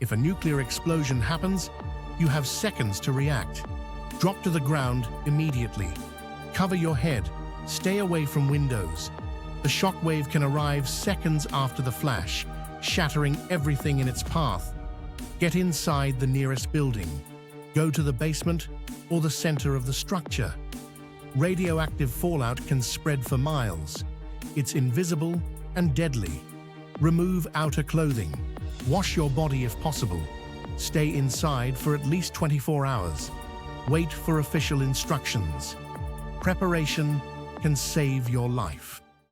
If a nuclear explosion happens, you have seconds to react. Drop to the ground immediately. Cover your head. Stay away from windows. The shockwave can arrive seconds after the flash, shattering everything in its path. Get inside the nearest building. Go to the basement or the center of the structure. Radioactive fallout can spread for miles. It's invisible and deadly. Remove outer clothing. Wash your body if possible. Stay inside for at least 24 hours. Wait for official instructions. Preparation can save your life.